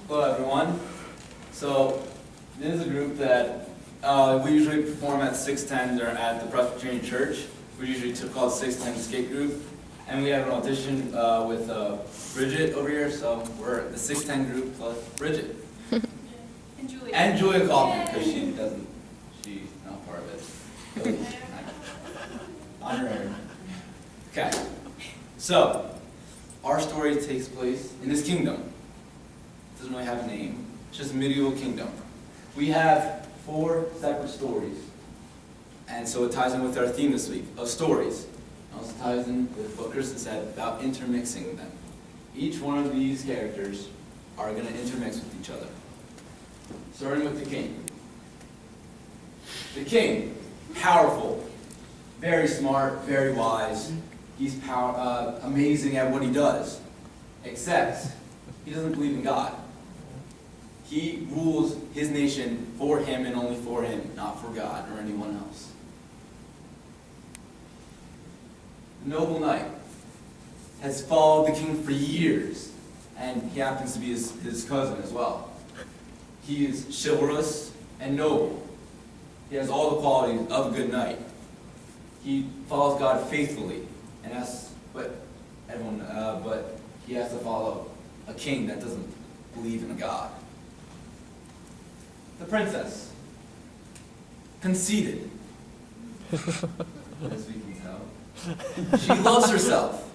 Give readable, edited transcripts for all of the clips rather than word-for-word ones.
Hello everyone. So this is a group that we usually perform at 610 or at the Presbyterian Church. We usually called 610 Skit group, and we have an audition with Bridget over here. So we're the 610 group plus Bridget. And Julia. And Julia Kaufman, because she's not part of it. Honor her. Okay. So our story takes place in this kingdom. It doesn't really have a name. It's just a medieval kingdom. We have 4 separate stories. And so it ties in with our theme this week of stories. It also ties in with what Kristen said about intermixing them. Each one of these characters are going to intermix with each other. Starting with the king. The king, powerful, very smart, very wise. He's amazing at what he does. Except he doesn't believe in God. He rules his nation for him and only for him, not for God or anyone else. The noble knight has followed the king for years, and he happens to be his cousin as well. He is chivalrous and noble. He has all the qualities of a good knight. He follows God faithfully, and that's what everyone. But he has to follow a king that doesn't believe in a God. The princess, conceited, as we can tell. She loves herself.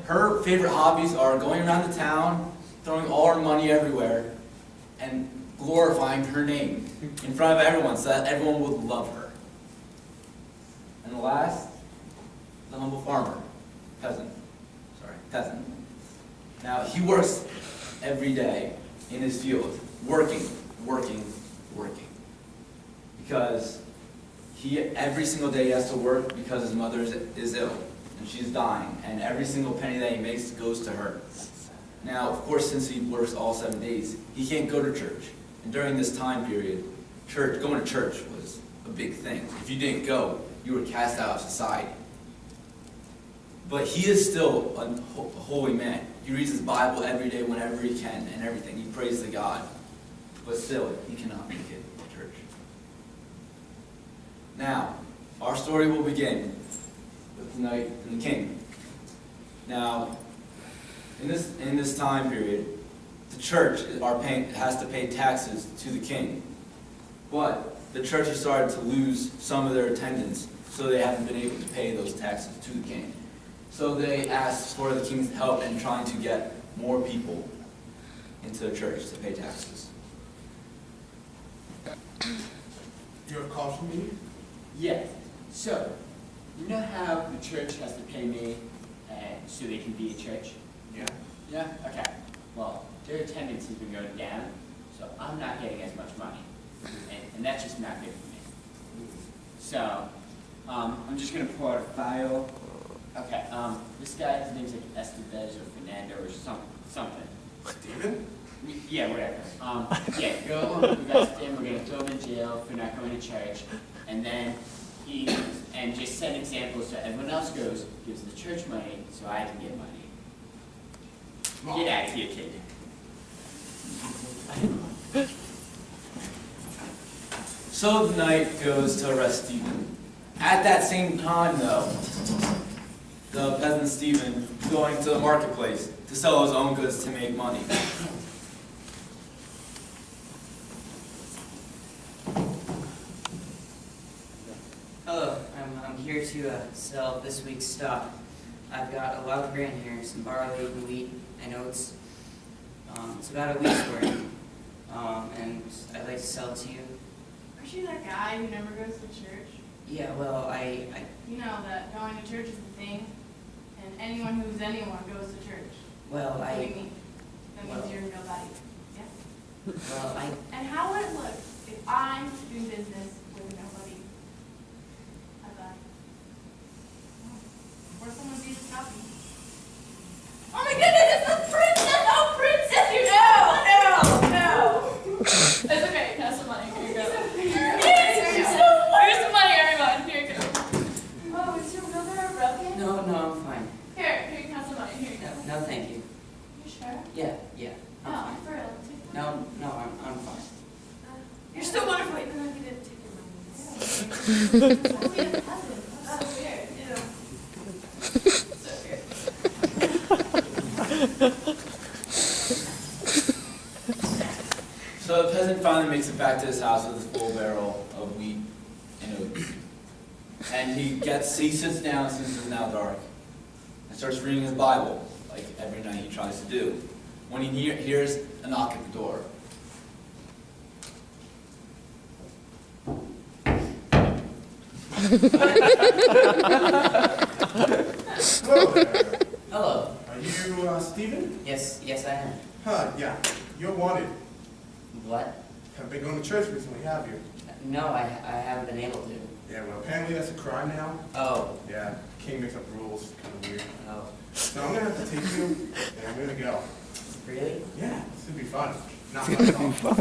Her favorite hobbies are going around the town, throwing all her money everywhere, and glorifying her name in front of everyone so that everyone would love her. And the last, the humble farmer, peasant. Now, he works every day in his field, working. Because every single day he has to work because his mother is ill, and she's dying, and every single penny that he makes goes to her. Now, of course, since he works all 7 days, he can't go to church. And during this time period, going to church was a big thing. If you didn't go, you were cast out of society. But he is still a holy man. He reads his Bible every day whenever he can and everything. He prays to God. But still, he cannot make it to church. Now, our story will begin with the knight and the king. Now, in this time period, the church has to pay taxes to the king. But the church has started to lose some of their attendance, so they haven't been able to pay those taxes to the king. So they asked for the king's help in trying to get more people into the church to pay taxes. You have a call from me? Yes. So, you know how the church has to pay me so they can be a church? Yeah. Yeah? Okay. Well, their attendance has been going down, so I'm not getting as much money. And that's just not good for me. So, I'm just going to pull out a file. Okay, this guy, his name's like Estevez or Fernando or something. Steven? Yeah, whatever. Yeah, go arrest him, we're gonna throw him in jail for not going to church, and then and just set examples so everyone else gives the church money so I can get money. Get out of here, kid. So the knight goes to arrest Stephen. At that same time, though, the peasant Stephen is going to the marketplace to sell his own goods to make money. Hello, I'm here to sell this week's stock. I've got a lot of grain here, some barley, wheat, and oats. It's about a week's worth, and I'd like to sell it to you. Aren't you that guy who never goes to church? Yeah, well, I You know that going to church is the thing, and anyone who's anyone goes to church. well, What do you I, mean? That means well- you're nobody. Yeah? well, I, And how would it look if I'm doing business with a nobody? I thought. Or someone beat a copy. Oh my goodness, it's the princess! Oh, princess, you know! No! It's okay, have some money. Here you go. Here's some money, everyone. Here you go. Oh, is your brother broken? no, I'm fine. Here, you can have some money. Here you go. No, thank you. You sure? Yeah, yeah. I'm No, fine. for real. No, I'm fine. You're still wonderful. Even though you didn't take your money. Oh, we have a cousin. That's so weird. So the peasant finally makes it back to his house with his full barrel of wheat and oats. And he sits down since it's now dark and starts reading his Bible, like every night he tries to do, when he hears a knock at the door. Hello there. Hello. Are you, Stephen? Yes, I am. Huh, yeah. You're wanted. What? Have been going to church recently, have you? No, I haven't been able to. Yeah, well, apparently that's a crime now. Oh. Yeah, king makes up rules. Kind of weird. Oh. So I'm gonna have to take you, and I'm gonna go. Really? Yeah, this would be fun. Not fun at all.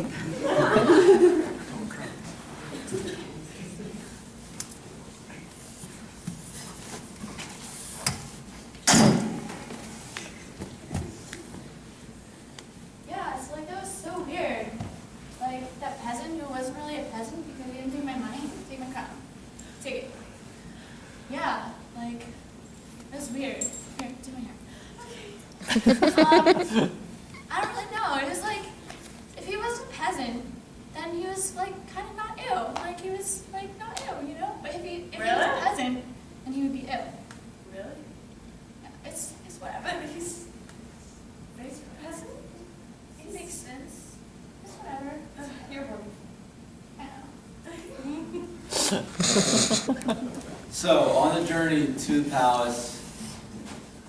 Yeah, so like that was so weird. Like that peasant who wasn't really a peasant because he didn't take my money, take my crown. Take it. Yeah, like it was weird. Here, do my hair. Okay. I don't really know. It was like if he was a peasant, then he was like kind of not ill. Like he was like not ill, you know? But if he was a peasant, then he would be ill. Really? Yeah, it's whatever. But he's a peasant? It makes sense. It's whatever. You're wrong. I know. So, on the journey to the palace,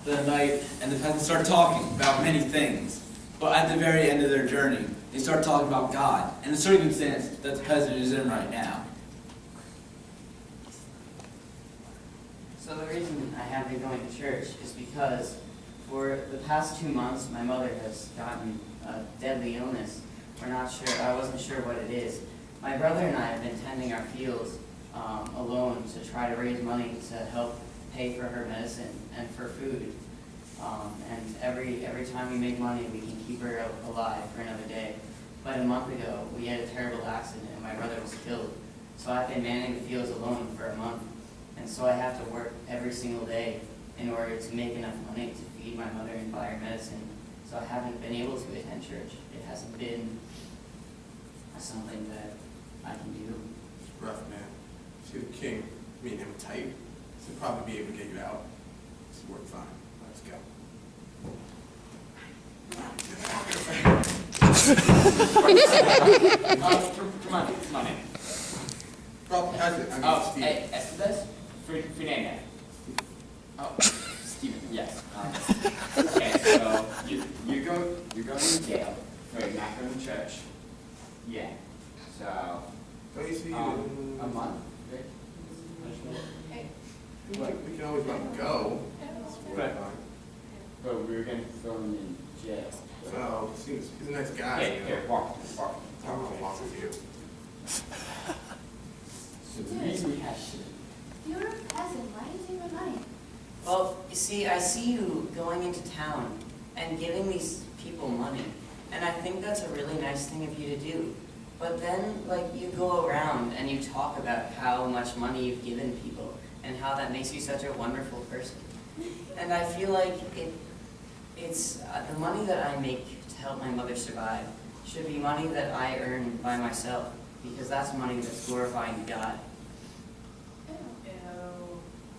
the knight and the peasant start talking about many things. But at the very end of their journey, they start talking about God and the circumstance that the peasant is in right now. So the reason I have been going to church is because for the past 2 months, my mother has gotten a deadly illness. I wasn't sure what it is. My brother and I have been tending our fields alone to try to raise money to help pay for her medicine and for food. And every time we make money, we can keep her alive for another day. But a month ago, we had a terrible accident and my brother was killed. So I've been manning the fields alone for a month. And so I have to work every single day in order to make enough money to feed my mother and buy her medicine. So I haven't been able to attend church. It hasn't been something that I can do. It's rough, man. See the king, me and him tight. He'll probably be able to get you out. It's work fine. Let's go. Come on in. Well, peasant, I mean, Oh, Steve. hey, Estevez? Fernanda. Oh, Stephen, yes. Okay, so you're going to jail for not going to church. Yeah. So, Don't you see a month, right? Okay. We can always let him go. It's work But- fine. But we were going to throw him in jail. Well, he's a nice guy, Hey, you know. here, walk. I'm gonna walk with you. So the reason we have You're a peasant. Why do you take my money? Well, you see, I see you going into town and giving these people money. And I think that's a really nice thing of you to do. But then, like, you go around and you talk about how much money you've given people and how that makes you such a wonderful person. And I feel like it's the money that I make to help my mother survive should be money that I earn by myself, because that's money that's glorifying God. Why don't we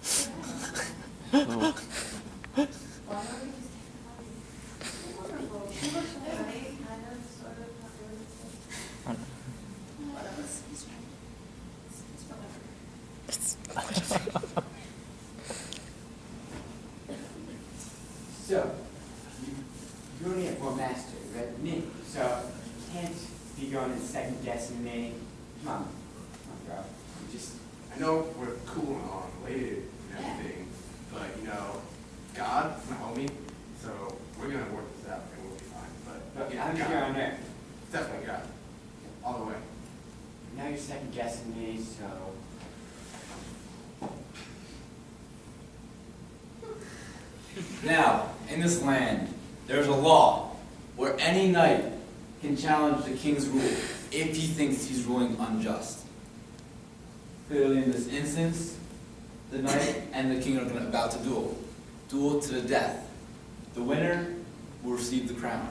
just take the money? It's wonderful. She looks right, kind of, sort of, not really. Whatever. He's right. It's whatever. So, you only have one master, right? Me. So, you can't be going and second guessing me. Come on, bro. You just, I know we're cool and all related and everything, but you know, God's my homie, so we're gonna work this out and we'll be fine. But yeah, I'm here God, on there. definitely God, all the way. Now you're second guessing me, so. Now, in this land, there's a law where any knight can challenge the king's rule if he thinks he's ruling unjust. Clearly in this instance, the knight and the king are about to duel. Duel to the death. The winner will receive the crown.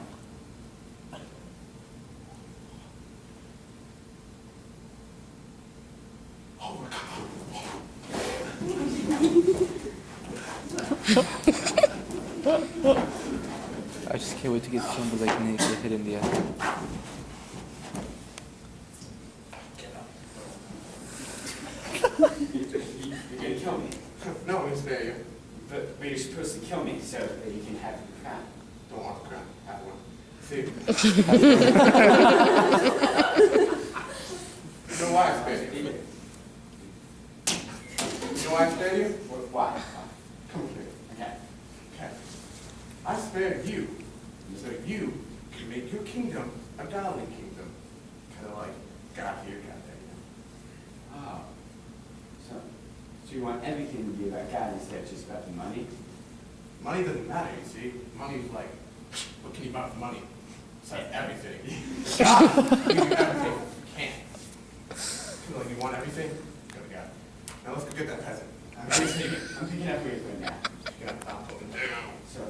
I just can't wait to get somebody like Nate to hit in the air. You're gonna kill me. No, I'm gonna spare you. But you're supposed to kill me so that you can have the crown. Don't want the crown. Have one. See? You know why I spared you? You know why I spared you? Why? Come here. Okay. Okay. I spared you so you can make your kingdom a godly kingdom. Kind of like God here, God there. Oh. So you want everything to be about God instead of just about the money? Money doesn't matter, you see. Money is like, what can you buy for money? It's like everything. God, you do everything you can. Feel like you want everything? Go to God. Now let's go get that peasant. I'm picking up where you're going now. You're gonna stop holding down. So,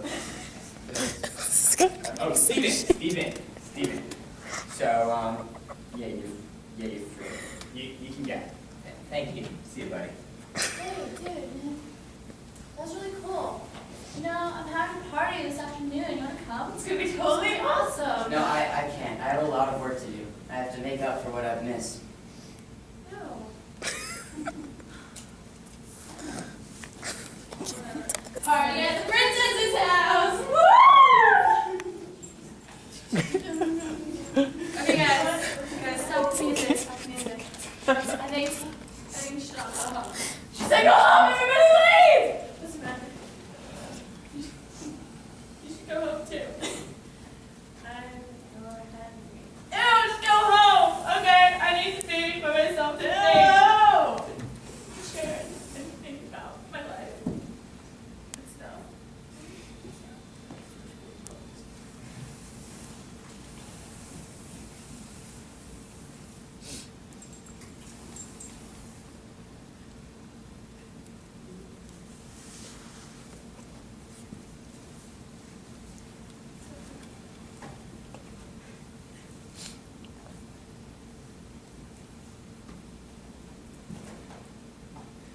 oh, Steven. So, yeah, you're free. You can go. Thank you. See you, buddy. Hey, dude, man. That was really cool. You know, I'm having a party this afternoon. You want to come? It's going to be totally awesome. No, I can't. I have a lot of work to do. I have to make up for what I've missed. No. Party at the princess's house! Woo! Okay, guys, stop the music. Stop the music. I think you should all go home. She said, go home, everybody leave! Doesn't matter. You should go home too. I'm more hungry. Ew, just go home! Okay, I need to see for myself to share anything about my life. It's no.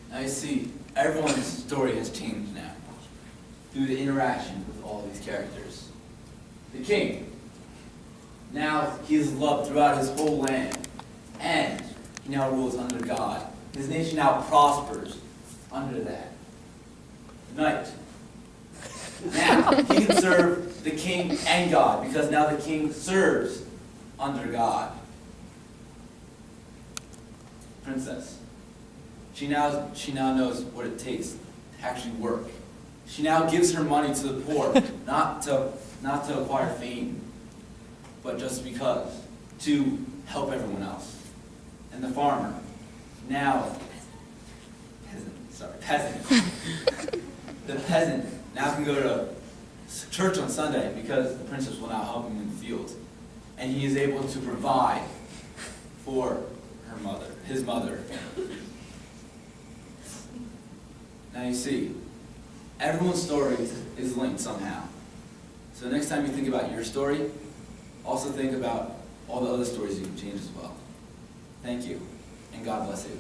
Now you see, everyone's story has changed now through the interaction with all these characters. The king, now he is loved throughout his whole land, and he now rules under God. His nation now prospers under that. The knight, now he can serve the king and God, because now the king serves under God. Princess. She now knows what it takes to actually work. She now gives her money to the poor, not to acquire fame, but just because, to help everyone else. And the farmer, now, peasant. The peasant now can go to church on Sunday because the princess will now help him in the field. And he is able to provide for his mother. Now you see, everyone's story is linked somehow. So next time you think about your story, also think about all the other stories you can change as well. Thank you, and God bless you.